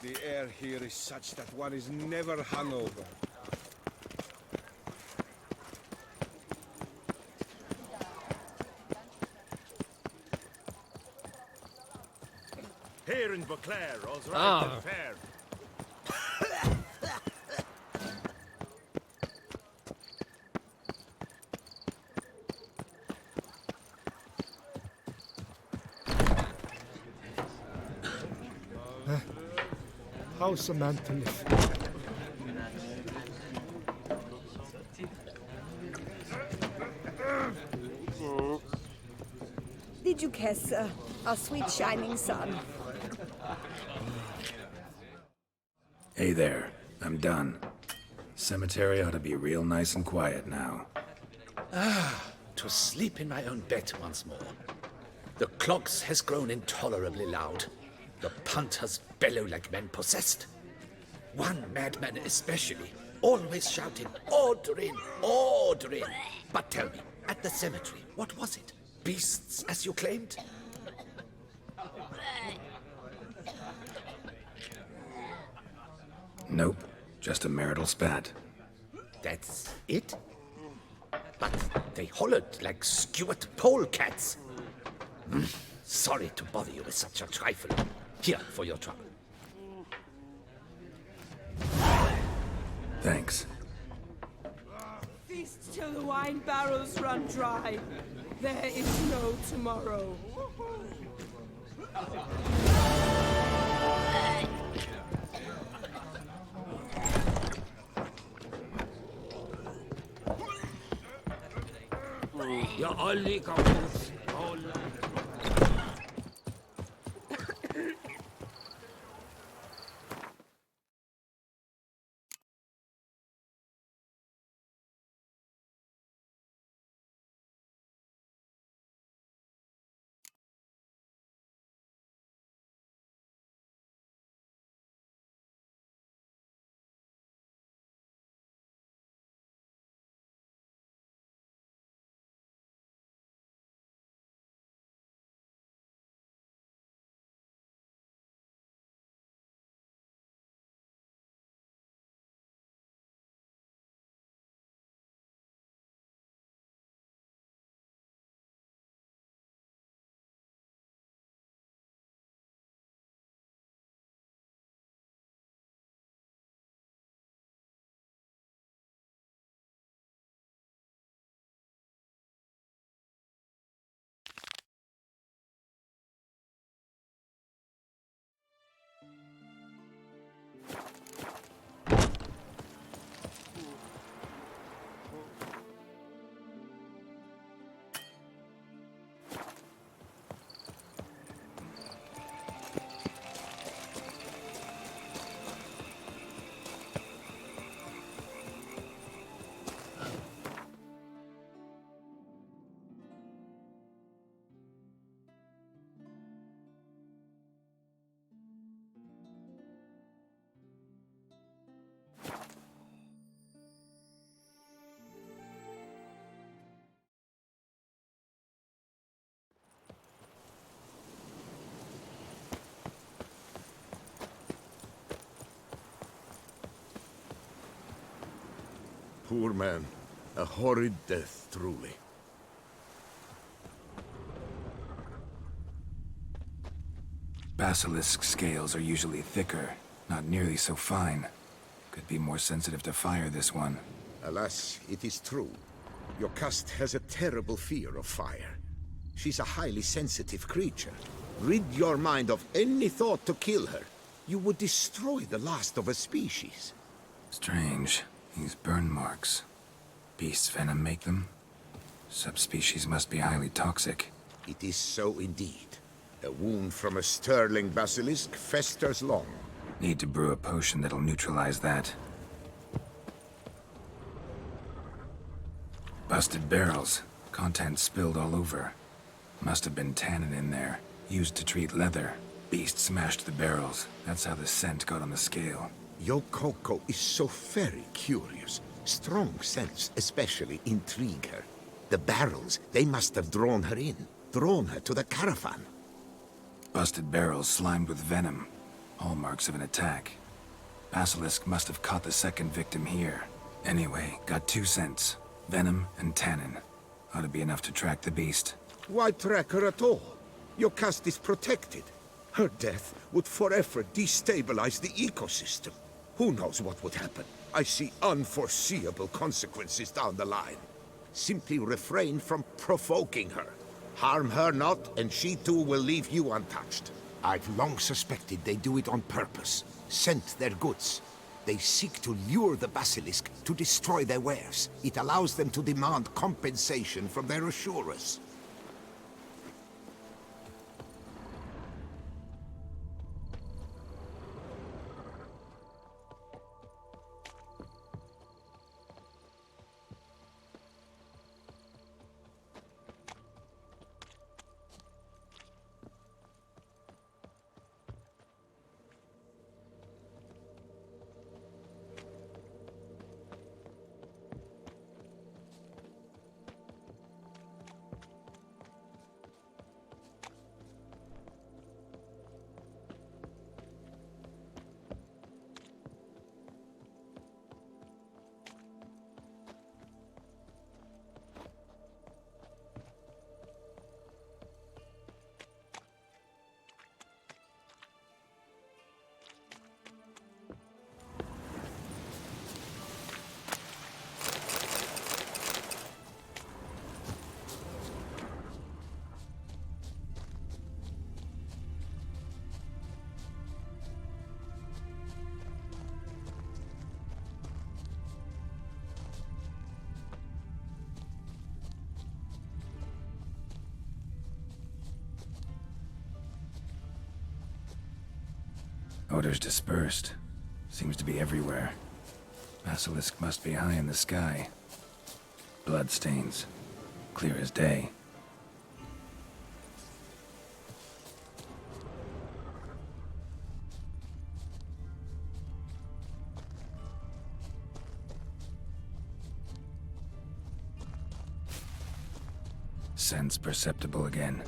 The air here is such that one is never hungover. Here in Beauclair, all's right and fair. How's Samantha live? Did you kiss our sweet shining sun? Hey there, I'm done. Cemetery ought to be real nice and quiet now. To sleep in my own bed once more. The clogs has grown intolerably loud. The punters bellow like men possessed. One madman especially, always shouting, "Order in! Order in!" But tell me, at the cemetery, what was it? Beasts, as you claimed? Nope, just a marital spat. That's it? But they hollered like Stuart polecats. Sorry to bother you with such a trifle. Here for your trouble. Thanks. Feast till the wine barrels run dry. There is no tomorrow. Ja, alle kaputt. Poor man. A horrid death, truly. Basilisk scales are usually thicker, not nearly so fine. Could be more sensitive to fire, this one. Alas, it is true. Your caste has a terrible fear of fire. She's a highly sensitive creature. Rid your mind of any thought to kill her. You would destroy the last of a species. Strange. These burn marks. Beast's venom make them? Subspecies must be highly toxic. It is so indeed. A wound from a sterling basilisk festers long. Need to brew a potion that'll neutralize that. Busted barrels. Contents spilled all over. Must have been tannin in there. Used to treat leather. Beast smashed the barrels. That's how the scent got on the scale. Yokoko is so very curious. Strong scents especially intrigue her. The barrels, they must have drawn her in. Drawn her to the caravan. Busted barrels slimed with venom. Hallmarks of an attack. Basilisk must have caught the second victim here. Anyway, got 2 scents. Venom and tannin. Ought to be enough to track the beast. Why track her at all? Your caste is protected. Her death would forever destabilize the ecosystem. Who knows what would happen? I see unforeseeable consequences down the line. Simply refrain from provoking her. Harm her not, and she too will leave you untouched. I've long suspected they do it on purpose. Scent their goods. They seek to lure the basilisk to destroy their wares. It allows them to demand compensation from their assurers. Odors dispersed. Seems to be everywhere. Basilisk must be high in the sky. Bloodstains. Clear as day. Scents perceptible again.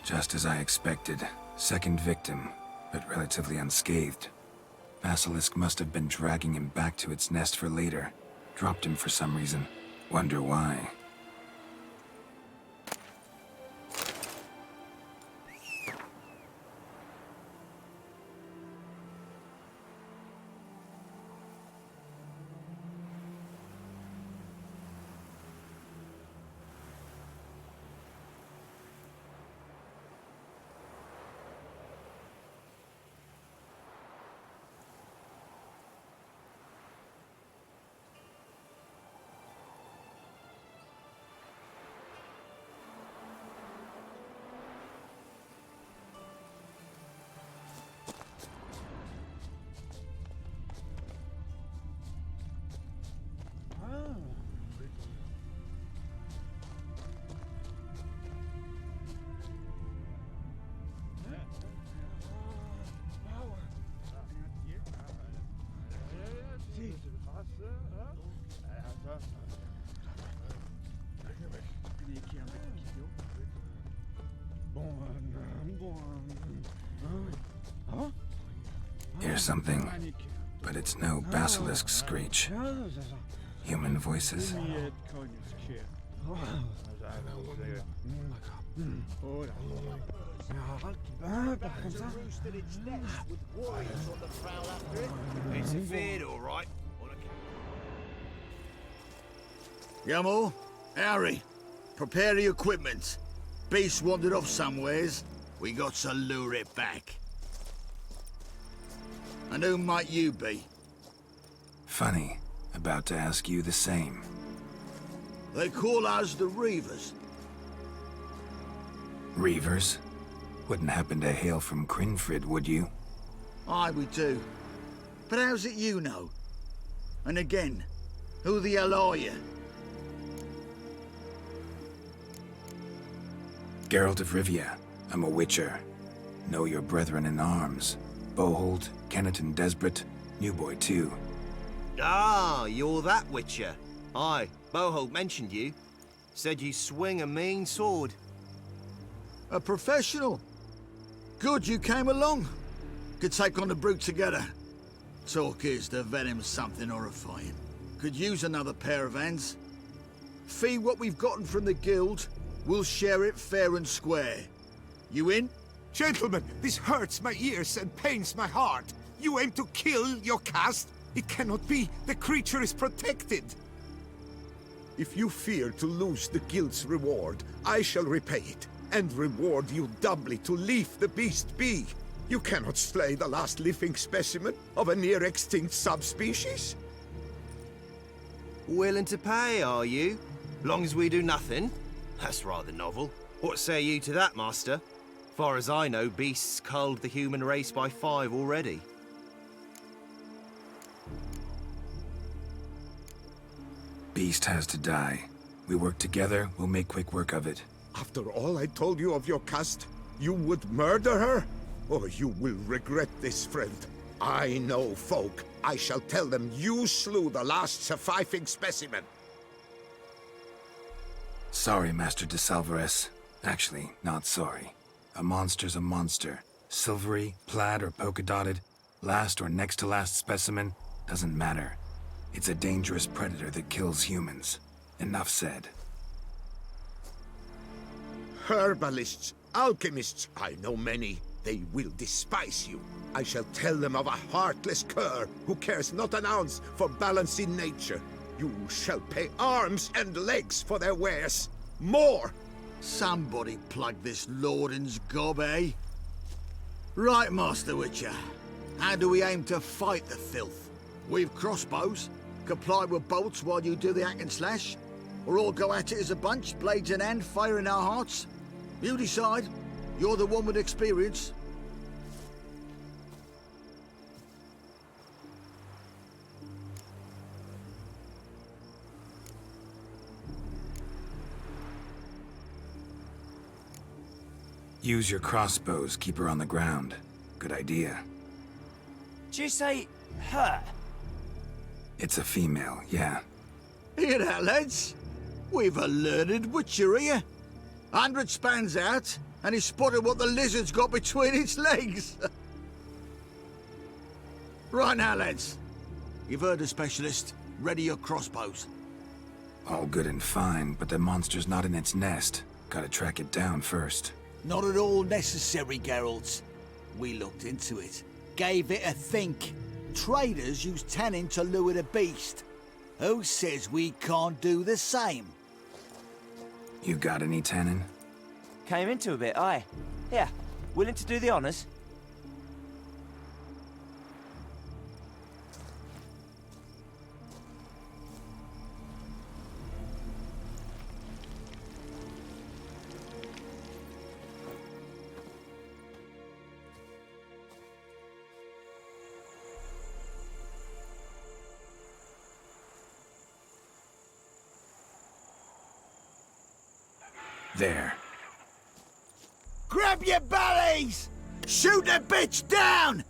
Just as I expected. Second victim, but relatively unscathed. Basilisk must have been dragging him back to its nest for later. Dropped him for some reason. Wonder why. Hear something, but it's no basilisk screech. Human voices. It's a fade, all right. Yamo, Harry, prepare the equipment. Beast wandered off somewheres. We got to lure it back. And who might you be? Funny. About to ask you the same. They call us the Reavers. Reavers? Wouldn't happen to hail from Crinfrid, would you? Aye, we do. But how's it you know? And again, who the hell are you? Geralt of Rivia. I'm a witcher. Know your brethren in arms. Bohold, Kennet and Desbret, new boy too. Ah, you're that witcher. Aye, Bohold mentioned you. Said you swing a mean sword. A professional. Good you came along. Could take on the brute together. Talk is the venom's something horrifying. Could use another pair of hands. Fee what we've gotten from the guild. We'll share it fair and square. You in? Gentlemen, this hurts my ears and pains my heart. You aim to kill your caste? It cannot be. The creature is protected. If you fear to lose the guild's reward, I shall repay it, and reward you doubly to leave the beast be. You cannot slay the last living specimen of a near-extinct subspecies. Willing to pay, are you? Long as we do nothing? That's rather novel. What say you to that, master? Far as I know, beasts culled the human race by 5 already. Beast has to die. We work together, we'll make quick work of it. After all I told you of your caste, you would murder her? Oh, you will regret this, friend. I know folk. I shall tell them you slew the last surviving specimen. Sorry, Master de Salvarez. Actually, not sorry. A monster's a monster. Silvery, plaid, or polka-dotted, last or next to last specimen, doesn't matter. It's a dangerous predator that kills humans. Enough said. Herbalists, alchemists, I know many. They will despise you. I shall tell them of a heartless cur who cares not an ounce for balance in nature. You shall pay arms and legs for their wares. More! Somebody plug this Lorden's gob, eh? Right, Master Witcher. How do we aim to fight the filth? We've crossbows. Comply with bolts while you do the hack and slash? Or all go at it as a bunch, blades in hand, fire in our hearts? You decide. You're the one with experience. Use your crossbows, keep her on the ground. Good idea. Did you say her? It's a female, yeah. Hear that, lads? We've a learned witcher here. 100 spans out, and he spotted what the lizard's got between its legs. Right now, lads. You've heard the specialist. Ready your crossbows. All good and fine, but the monster's not in its nest. Gotta track it down first. Not at all necessary, Geralt. We looked into it. Gave it a think. Traders use tannin to lure the beast. Who says we can't do the same? You got any tannin? Came into a bit, aye. Yeah, willing to do the honours? There. Grab your bellies! Shoot the bitch down!